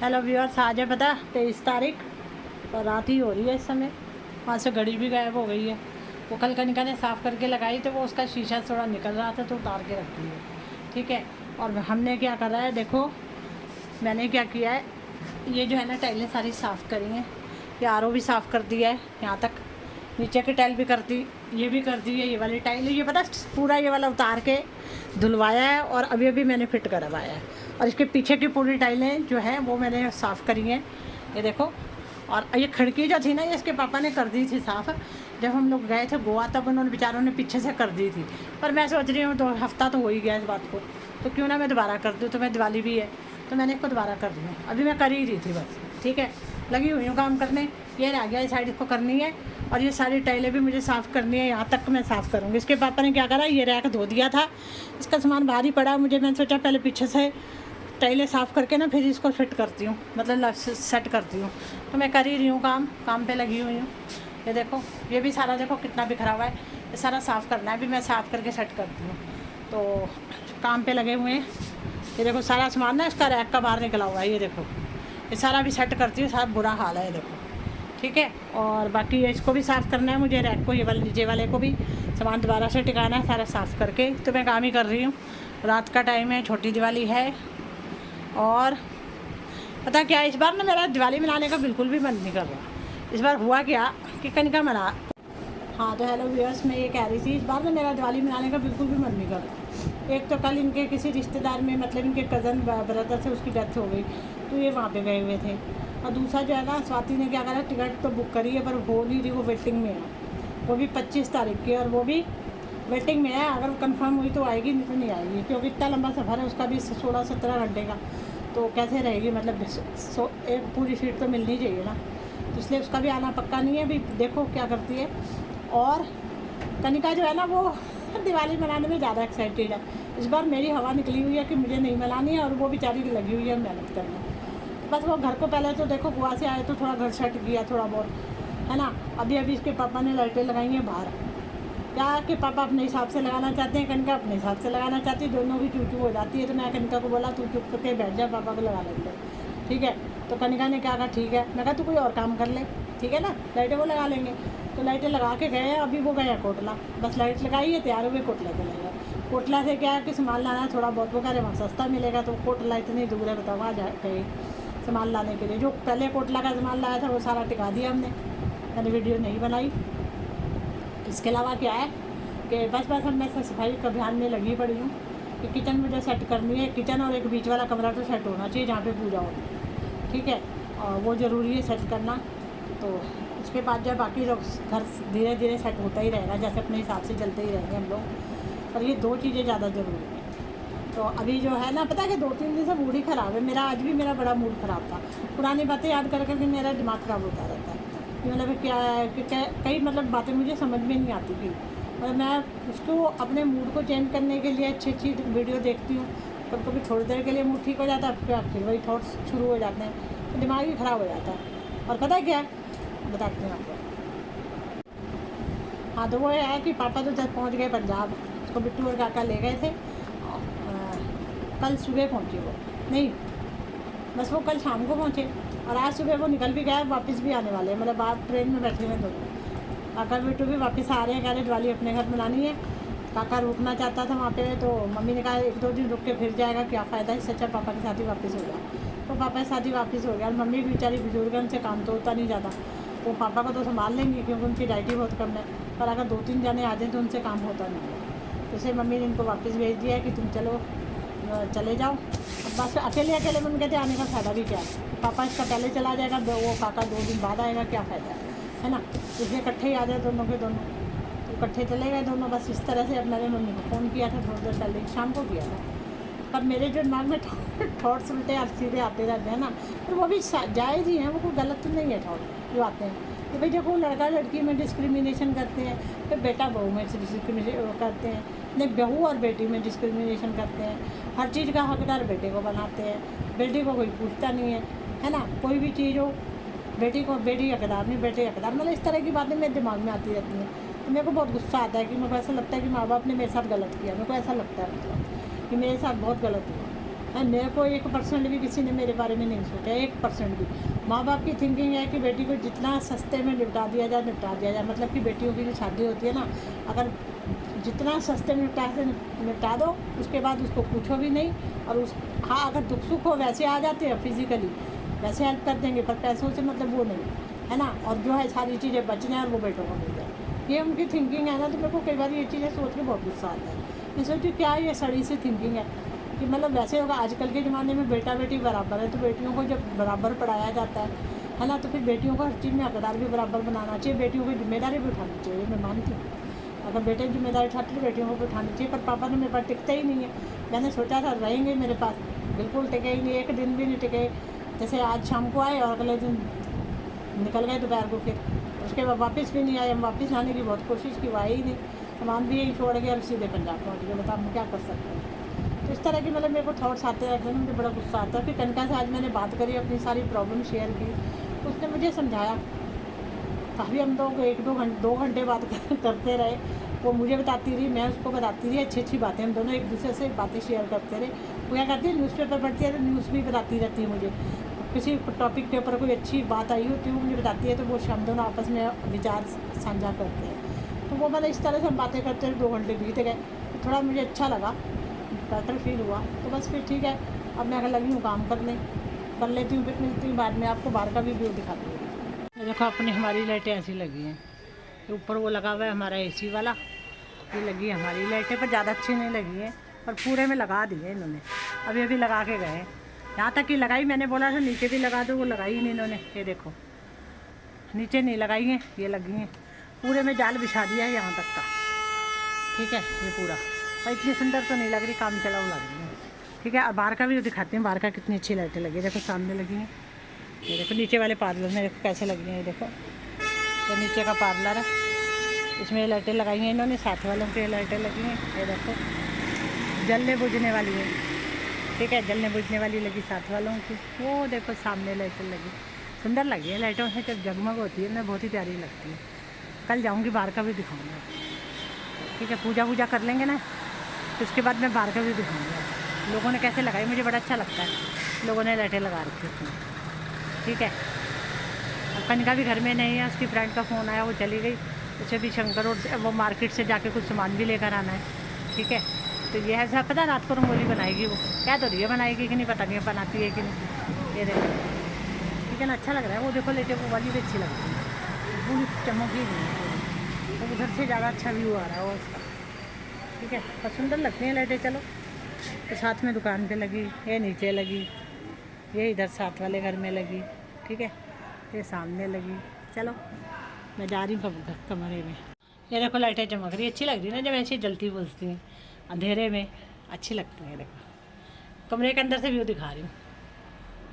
Hello viewers, आज है पता 23 तारीख और रात ही हो रही है इस समय। वहाँ से घड़ी भी गायब हो गई है। वो कल कनिका ने साफ़ करके लगाई तो वो उसका शीशा थोड़ा निकल रहा था तो उतार के रख दी है। ठीक है, और हमने क्या करा है देखो, मैंने क्या किया है, ये जो है ना टाइलें सारी साफ़ करी हैं। ये आरओ भी साफ़ कर दिया है, यहाँ तक नीचे की टाइल भी कर दी, ये भी कर दी है। ये वाली टाइल ये पता पूरा ये वाला उतार के धुलवाया है और अभी अभी मैंने फिट करवाया है। और इसके पीछे की पूरी टाइलें जो हैं वो मैंने साफ़ करी हैं, ये देखो। और ये खिड़की जो थी ना, ये इसके पापा ने कर दी थी साफ़। जब हम लोग गए थे गोवा तब उन्होंने बेचारों ने पीछे से कर दी थी, पर मैं सोच रही हूँ तो हफ्ता तो हो ही गया इस बात को, तो क्यों ना मैं दोबारा कर दूँ। तो मैं दिवाली भी है तो मैंने इसको दोबारा कर दी है। अभी मैं कर ही रही थी बस, ठीक है, लगी हुई हूँ काम करने। ये रह गया, ये साइड इसको करनी है और ये सारी टाइलें भी मुझे साफ़ करनी है, यहाँ तक मैं साफ़ करूँगी। इसके पापा ने क्या करा, ये रैक धो दिया था, इसका सामान बाहर ही पड़ा। मैंने सोचा पहले पीछे से टाइलें साफ़ करके ना फिर इसको फिट करती हूँ, मतलब सेट करती हूँ। तो मैं कर ही रही हूँ, काम पे लगी हुई हूँ। ये देखो, ये भी सारा देखो कितना बिखरा हुआ है, ये सारा साफ़ करना है, अभी मैं साफ़ करके सेट करती हूँ। तो काम पे लगे हुए हैं। ये देखो सारा सामान ना इसका रैक का बाहर निकला हुआ है, ये देखो, ये सारा भी सेट करती हूँ। सारा बुरा हाल है, ये देखो, ठीक है। और बाकी इसको भी साफ़ करना है मुझे, रैक को, ये वाले नीचे वाले को भी सामान दोबारा से टिकाना है, सारा साफ़ करके। तो मैं काम ही कर रही हूँ, रात का टाइम है, छोटी दिवाली है। और पता क्या, इस बार ना मेरा दिवाली मनाने का बिल्कुल भी मन नहीं कर रहा। इस बार हुआ क्या कि कनिका मना, हाँ तो हेलो व्यूअर्स, मैं ये कह रही थी, इस बार ना मेरा दिवाली मनाने का बिल्कुल भी मन नहीं कर रहा। एक तो कल इनके किसी रिश्तेदार में, मतलब इनके कज़न ब्रदर से उसकी डेथ हो गई, तो ये वहाँ पे गए हुए थे। और दूसरा जो है ना, स्वाति ने क्या करा, टिकट तो बुक करी है पर हो नहीं रही, वो वेटिंग में है, वो भी 25 तारीख की, और वो भी वेटिंग में है। अगर कंफर्म हुई तो आएगी, नहीं तो नहीं आएगी, क्योंकि इतना लंबा सफ़र है उसका भी, 16-17 घंटे का, तो कैसे रहेगी, मतलब एक पूरी सीट तो मिलनी चाहिए ना। तो इसलिए उसका भी आना पक्का नहीं है, अभी देखो क्या करती है। और कनिका जो है ना वो दिवाली मनाने में ज़्यादा एक्साइटेड है। इस बार मेरी हवा निकली हुई है कि मुझे नहीं मनानी है, और वो बेचारी लगी हुई है मेहनत करने। बस वो घर को पहले तो देखो गोवा से आए तो थोड़ा घर सेट किया थोड़ा बहुत, है ना। अभी इसके पापा ने लाइटें लगाई हैं बाहर, क्या कि पापा अपने हिसाब से लगाना चाहते हैं, कनिका अपने हिसाब से लगाना चाहती है, दोनों की चूचू हो जाती है। तो मैं कनिका को बोला तू चुप करके बैठ जा, पापा को लगा लेंगे, ठीक है। तो कनिका ने क्या कहा, ठीक है। मैं कहा तू कोई और काम कर ले, ठीक है ना, लाइटें वो लगा लेंगे। तो लाइटें लगा के गए हैं, अभी वो गए हैं कोटला, बस लाइट लगाई है, तैयार हुए कोटला चले गए। कोटला से क्या है कि सामान लाना है थोड़ा बहुत, वो कह रहे वहाँ सस्ता मिलेगा, तो कोटला इतनी दूर है, बताओ वहाँ जा गए सामान लाने के लिए। जो पहले कोटला का सामान लाया था वो सारा टिका दिया हमने, मैंने वीडियो नहीं बनाई। इसके अलावा क्या है कि बस अब मैं सफाई का अभियान में लगी पड़ी हूँ कि किचन मुझे सेट करनी है। किचन और एक बीच वाला कमरा तो सेट होना चाहिए जहाँ पे पूजा हो, ठीक है, और वो ज़रूरी है सेट करना। तो उसके बाद जब बाकी जो घर धीरे धीरे सेट होता ही रहेगा, जैसे अपने हिसाब से चलते ही रहेंगे हम लोग। पर ये दो चीज़ें ज़्यादा ज़रूरी हैं। तो अभी जो है ना, पता है कि 2-3 दिन से मूड ही ख़राब है मेरा, आज भी मेरा बड़ा मूड ख़राब था। पुरानी बातें याद कर करके मेरा दिमाग ख़राब होता रहता है। मतलब क्या है कि कई मतलब बातें मुझे समझ में नहीं आती थी, और मैं उसको अपने मूड को चेंज करने के लिए अच्छी अच्छी वीडियो देखती हूँ। कभी कभी थोड़ी देर के लिए मूड ठीक हो जाता है, फिर वही थॉट्स शुरू हो जाते हैं, तो दिमाग ही ख़राब हो जाता है। और पता है क्या, बताती हूँ आपको। हाँ तो वो ये है कि पापा तो जब पहुँच गए पंजाब, उसको बिट्टू और काका ले गए थे। कल सुबह पहुँचे वो, नहीं बस वो कल शाम को पहुँचे, और आज सुबह वो निकल भी गए, वापस भी आने वाले हैं, मतलब आप ट्रेन में बैठे हुए दोनों। काका बिट्टू भी वापस आ रहे हैं, कह रहे दिवाली अपने घर मनानी है। काका रुकना चाहता था वहाँ पे, तो मम्मी ने कहा 1-2 दिन रुक के फिर जाएगा, क्या फ़ायदा, इससे अच्छा पापा के साथ ही वापस हो गया। तो पापा के साथ ही वापस हो गया। और मम्मी भी बेचारी बुजुर्ग है, उनसे काम तो होता नहीं ज़्यादा, वो पापा को तो संभाल लेंगी क्योंकि उनकी डाइट ही बहुत कम है, पर अगर 2-3 जने आ जाए तो उनसे काम होता नहीं है। तो इसलिए मम्मी ने इनको वापस भेज दिया है कि तुम चलो, चले जाओ। अब बस अकेले अकेले मन कहते आने का फ़ायदा भी क्या है, पापा इसका पहले चला जाएगा, वो काका 2 दिन बाद आएगा, क्या फ़ायदा है ना। इसलिए इकट्ठे ही आ जाए दोनों के दोनों, तो इकट्ठे चले गए दोनों। बस इस तरह से अब मैंने मम्मी को फ़ोन किया था थोड़ी देर पहले, शाम को किया था। पर मेरे जो दिमाग में थॉट्स उल्टे सीधे आते रहते हैं ना, पर वो भी जायज़ ही हैं, वो कोई गलत तो नहीं है थॉट जो आते हैं। कि भाई देखो लड़का लड़की में डिस्क्रिमिनेशन करते हैं, फिर बेटा बहू में डिस्क्रिमिनेशन करते हैं, नहीं बहू और बेटी में डिस्क्रिमिनेशन करते हैं, हर चीज़ का हकदार बेटे को बनाते हैं, बेटी को कोई पूछता नहीं है ना। कोई भी चीज़ हो, बेटी को बेटी हकदार नहीं, बेटे हकदार, मतलब इस तरह की बातें मेरे दिमाग में आती रहती हैं। तो मेरे को बहुत गुस्सा आता है कि मेरे को ऐसा लगता है कि माँ बाप ने मेरे साथ गलत किया, मेरे को ऐसा लगता है मतलब कि मेरे साथ बहुत गलत हुआ। है। मेरे को 1% भी किसी ने मेरे बारे में नहीं सोचा, 1% भी। माँ बाप की थिंकिंग है कि बेटी को जितना सस्ते में निपटा दिया जाए निपटा दिया जाए, मतलब कि बेटियों की जो शादी होती है ना, अगर जितना सस्ते में निपटा दो, उसके बाद उसको पूछो भी नहीं। और उस हाँ, अगर दुख सुख हो वैसे आ जाते हैं फिजिकली, वैसे हेल्प कर देंगे, पर पैसों से मतलब वो नहीं, है ना। और जो है सारी चीज़ें बच जाए और वो बेटों को मिल जाए, ये उनकी थिंकिंग है ना। तो मेरे को कई बार ये चीज़ें सोच के बहुत गुस्सा आता है। मैं सोचती क्या ये सड़ी सी थिंकिंग है कि मतलब वैसे होगा। आजकल के ज़माने में बेटा बेटी बराबर है, तो बेटियों को जब बराबर पढ़ाया जाता है ना, तो फिर बेटियों को हर चीज़ में हकदार भी बराबर बनाना चाहिए, बेटियों की जिम्मेदारी भी उठानी चाहिए, मैं मानती हूँ। अगर बेटे की जिम्मेदारी उठाते तो बेटियों को भी उठानी चाहिए, पर पापा ने मेरे पास टिकते ही नहीं है। मैंने सोचा था रहेंगे मेरे पास, बिल्कुल टिके ही नहीं, एक दिन भी नहीं टिके। जैसे आज शाम को आए और अगले दिन निकल गए दोपहर को, फिर उसके बाद वापस भी नहीं आए। हम वापस आने की बहुत कोशिश की, वो आए ही नहीं। सामान भी यही छोड़ गया और सीधे पंजाब पहुँच गए। बताओ हम क्या कर सकते हैं। तो इस तरह की मतलब मेरे को थॉट्स आते रहते हैं, मुझे बड़ा गुस्सा आता है। फिर कनका से आज मैंने बात करी, अपनी सारी प्रॉब्लम शेयर की, तो उसने मुझे समझाया। काफ़ी हम लोग 1-2 घंटे बात करते रहे। वो मुझे बताती रही, मैं उसको बताती रही, अच्छी अच्छी बातें, हम दोनों एक दूसरे से बातें शेयर करते रहे। वो क्या करती है, न्यूज़पेपर पढ़ती है तो न्यूज़ भी बताती रहती है मुझे। किसी टॉपिक के ऊपर कोई अच्छी बात आई होती है वो मुझे बताती है, तो वो हम दोनों आपस में विचार साझा करते हैं। तो वो मैंने इस तरह से हम बातें करते हुए 2 घंटे बीत गए। तो थोड़ा मुझे अच्छा लगा, बेटर फील हुआ। तो बस फिर ठीक है, अब मैं लगी हूँ काम करने, कर लेती हूँ, फिर मिलती हूँ बाद में, आपको बाहर का भी व्यू दिखाती हूँ। देखो अपनी हमारी लाइटें ऐसी लगी हैं, ऊपर वो लगा हुआ है हमारा एसी वाला, ये लगी है हमारी लाइटें, पर ज़्यादा अच्छी नहीं लगी है, पर पूरे में लगा दी है इन्होंने। अभी अभी लगा के गए, यहाँ तक कि लगाई, मैंने बोला था नीचे भी लगा दो, वो लगाई नहीं इन्होंने। ये देखो नीचे नहीं लगाई हैं, ये लगी हैं, पूरे में जाल बिछा दिया है यहाँ तक का। ठीक है, ये पूरा, और इतनी सुंदर तो नहीं लग रही, काम चलाऊ लग रही है। ठीक है, अब बाहर का भी दिखाती हूँ, बाहर का कितनी अच्छी लाइटें लगी है। देखो सामने लगी हैं, ये देखो नीचे वाले पार्लर में देखो कैसे लगी हैं। ये देखो, तो नीचे का पार्लर है, इसमें ये लाइटें लगाई हैं इन्होंने, साथ वालों के लाइटें लगी हैं। ये देखो जलने बुझने वाली है, ठीक है, जलने बुझने वाली लगी साथ वालों की। वो देखो सामने लाइटें लगी, सुंदर लगी है। लाइटों से जब जगमग होती है ना, बहुत ही प्यारी लगती है। कल जाऊँगी, बाहर का भी दिखाऊँगा। ठीक है, पूजा वूजा कर लेंगे ना, तो उसके बाद मैं बाहर का भी दिखाऊँगा। लोगों ने कैसे लगाई, मुझे बड़ा अच्छा लगता है लोगों ने लाइटें लगा रखी उसमें। ठीक है, अब कनिका भी घर में नहीं है, उसकी फ्रेंड का फ़ोन आया, वो चली गई। उसे भी शंकर रोड से, वो मार्केट से जाके कुछ सामान भी लेकर आना है। ठीक है, तो ये है सब पता, रात को रंगोली बनाएगी वो, क्या तो रही है बनाएगी कि नहीं पता नहीं, बनाती है कि नहीं। ये देखो, ठीक है ना, अच्छा लग रहा है। वो देखो लेटे, वो वाली भी अच्छी लग रही है, पूरी चमक ही नहीं है, तो उधर से ज़्यादा अच्छा व्यू आ रहा है वो उसका। ठीक है, और सुंदर लगती हैं लाइटें। चलो, तो साथ में दुकान पे लगी, ये नीचे लगी, ये इधर साथ वाले घर में लगी। ठीक है, ये सामने लगी। चलो मैं जा रही हूँ कमरे में। ये देखो लाइटें चमक रही, अच्छी लग रही है ना, जब ऐसी जलती बुझती हैं अंधेरे में, अच्छी लगती है। देखो कमरे के अंदर से व्यू दिखा रही हूँ,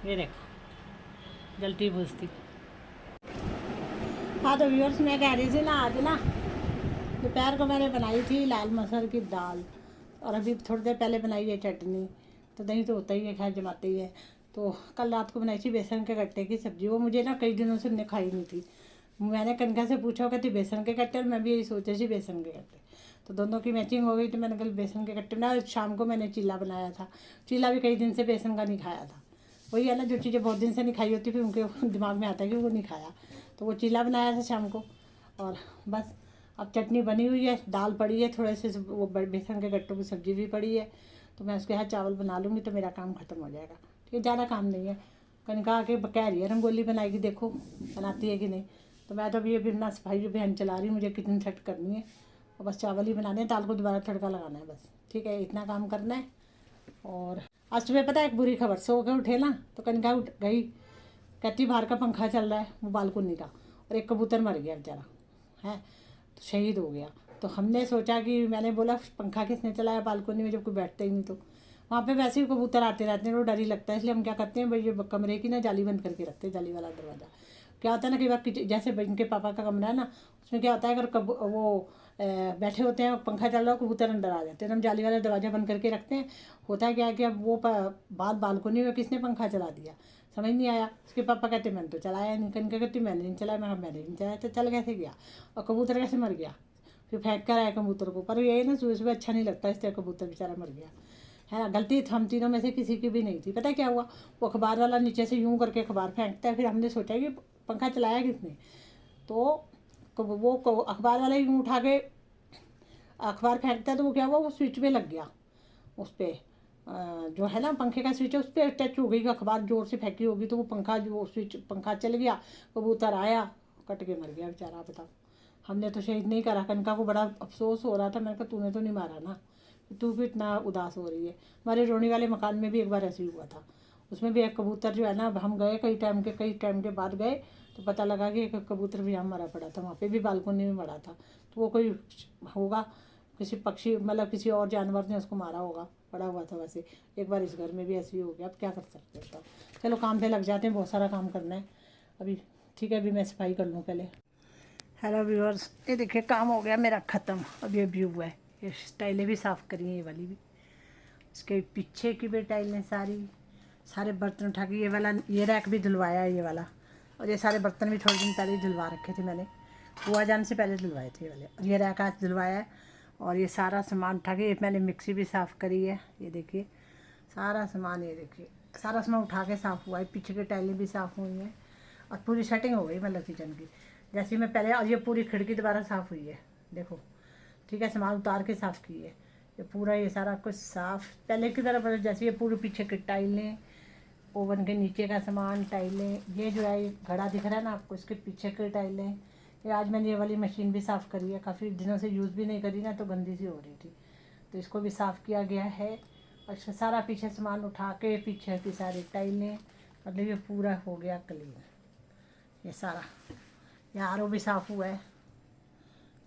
ये देखो जलती बुझती। हाँ, तो व्यूअर्स मैं कह रही थी ना, आज ना दोपहर को मैंने बनाई थी लाल मसर की दाल, और अभी थोड़ी देर पहले बनाई है चटनी। तो दही तो होता ही है, खैर जमाते ही है। तो कल रात को बनाई थी बेसन के गट्टे की सब्ज़ी, वो मुझे ना कई दिनों से खाई नहीं थी। मैंने कनका से पूछा, कहती बेसन के गट्टे, और मैं भी यही सोच रही थी बेसन के गट्टे। तो दोनों की मैचिंग हो गई, तो मैंने कल बेसन के गट्टे बनाया। शाम को मैंने चीला बनाया था, चीला भी कई दिन से बेसन का नहीं खाया था। वही है ना, जो चीज़ें बहुत दिन से नहीं खाई होती फिर उनके दिमाग में आता है कि वो नहीं खाया। तो वो चीला बनाया था शाम को, और बस अब चटनी बनी हुई है, दाल पड़ी है, थोड़े से वो बेसन के गट्टों की सब्ज़ी भी पड़ी है। तो मैं उसके साथ चावल बना लूँगी, तो मेरा काम ख़त्म हो जाएगा। ठीक है, ज़्यादा काम नहीं है। कनिका आके कह रही है रंगोली बनाएगी, देखो बनाती है कि नहीं। तो मैं तो अभी अपना सफाई अभियान चला रही हूँ, मुझे किचन सेट करनी है, और बस चावल ही बनाने हैं, दाल को दोबारा तड़का लगाना है बस। ठीक है, इतना काम करना है। और आज सुबह पता है एक बुरी खबर, सो के उठे ना, तो कनिका उठ गई, कहती बाहर का पंखा चल रहा है वो बालकोनी का, और एक कबूतर मर गया बेचारा, है तो शहीद हो गया। तो हमने सोचा कि, मैंने बोला पंखा किसने चलाया बालकोनी में, जब कोई बैठते ही नहीं। तो वहाँ पे वैसे ही कबूतर आते रहते हैं, वो डर ही लगता है, इसलिए हम क्या करते हैं भाई, ये कमरे की ना जाली बंद करके रखते हैं, जाली वाला दरवाज़ा। क्या होता है ना, कई बार जैसे इनके पापा का कमरा है ना, उसमें क्या होता है, अगर वो बैठे होते हैं, पंखा चल रहा हो, कबूतर अंदर आ जाते हैं, तो हम जाली वाला दरवाज़ा बंद करके रखते हैं। होता है क्या है कि अब वो बात बालकोनी में किसने पंखा चला दिया, समझ नहीं आया। उसके पापा कहते मैंने तो चलाया नहीं, कनका कहती मैंने नहीं चलाया, मैंने नहीं चलाया, तो चल कैसे गया, और कबूतर कैसे मर गया। फिर फेंक कर आया कबूतर को, पर ये ना सुबह सुबह अच्छा नहीं लगता, इस तरह कबूतर बेचारा मर गया। है ना। गलती हम तीनों में से किसी की भी नहीं थी। पता है क्या हुआ, वो अखबार वाला नीचे से यूं करके अखबार फेंकता है, फिर हमने सोचा कि पंखा चलाया किसने, तो वो अखबार वाला यूं उठा के अखबार फेंकता है, तो वो क्या हुआ, वो स्विच में लग गया, उस पर जो है ना पंखे का स्विच है, उस पर टच हो गई, अखबार जोर से फेंकी होगी, तो वो पंखा जो स्विच पंखा चल गया, कबूतर आया कट के मर गया बेचारा। बताओ, हमने तो शहीद नहीं करा। कनका को बड़ा अफसोस हो रहा था, मैंने कहा तूने तो नहीं मारा ना, तू भी इतना उदास हो रही है। हमारे रोनी वाले मकान में भी एक बार ऐसे ही हुआ था, उसमें भी एक कबूतर जो है ना, हम गए कई टाइम के बाद गए, तो पता लगा कि एक कबूतर भी यहाँ मरा पड़ा था, वहाँ पे भी बालकोनी में मरा था। तो वो कोई होगा, किसी पक्षी मतलब किसी और जानवर ने उसको मारा होगा, पड़ा हुआ था वैसे। एक बार इस घर में भी ऐसे ही हो गया, अब क्या कर सकते हैं। तो चलो काम पे लग जाते हैं, बहुत सारा काम करना है अभी। ठीक है, अभी मैं सफाई कर लूँ पहले। हेलो व्यूअर्स, ये देखिए काम हो गया मेरा ख़त्म। अब ये व्यू हुआ है, ये टाइलें भी साफ़ करी हैं, ये वाली भी, इसके पीछे की भी टाइलें सारे बर्तन उठा के, ये वाला ये रैक भी धुलवाया है ये वाला, और ये सारे बर्तन भी थोड़े दिन पहले ही धुलवा रखे थे मैंने, बुआ जान से पहले धुलवाए थे ये वाले। और ये रैक आज धुलवाया है, और ये सारा सामान उठा के, ये मैंने मिक्सी भी साफ़ करी है, ये देखिए सारा सामान, ये देखिए सारा सामान उठा के साफ़ हुआ है। पीछे की टाइलें भी साफ़ हुई हैं, और पूरी सेटिंग हो गई मतलब किचन की जैसे मैं पहले। और ये पूरी खिड़की दोबारा साफ़ हुई है, देखो ठीक है, सामान उतार के साफ़ की है, ये पूरा ये सारा कुछ साफ़ पहले की तरह। मतलब जैसे ये पूरी पीछे की टाइलें, ओवन के नीचे का सामान, टाइलें, ये जो है ये घड़ा दिख रहा है ना आपको, इसके पीछे की टाइलें। ये आज मैंने ये वाली मशीन भी साफ़ करी है, काफ़ी दिनों से यूज़ भी नहीं करी ना, तो गंदी सी हो रही थी, तो इसको भी साफ़ किया गया है। और इसका सारा पीछे सामान उठा के, पीछे की सारी टाइलें, मतलब ये पूरा हो गया क्लीन। ये सारा, ये आर भी साफ़ हुआ है,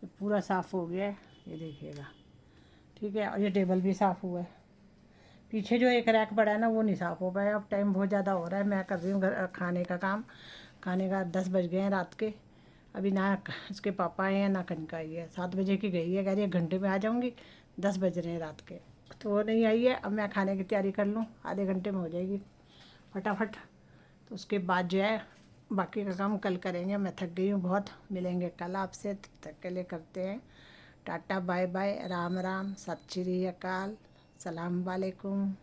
ये पूरा साफ़ हो गया है, ये देखिएगा ठीक है। और ये टेबल भी साफ़ हुआ है। पीछे जो एक रैक पड़ा है ना, वो नहीं साफ़ हो पाया। अब टाइम बहुत ज़्यादा हो रहा है, मैं कर रही हूँ खाने का काम। खाने का 10 बज गए हैं रात के। अभी ना इसके पापा आए हैं ना कनका आई है, 7 बजे की गई है, कह रही है घंटे में आ जाऊँगी, 10 बज रहे हैं रात के, तो वो नहीं आई है। अब मैं खाने की तैयारी कर लूँ, आधे घंटे में हो जाएगी फटाफट। तो उसके बाद जो है बाकी का काम कल करेंगे। मैं थक गई हूँ बहुत। मिलेंगे कल आपसे, तब तक के लिए करते हैं tata bye bye, Ram Ram, सत श्री अकाल, सलाम वालेकुम।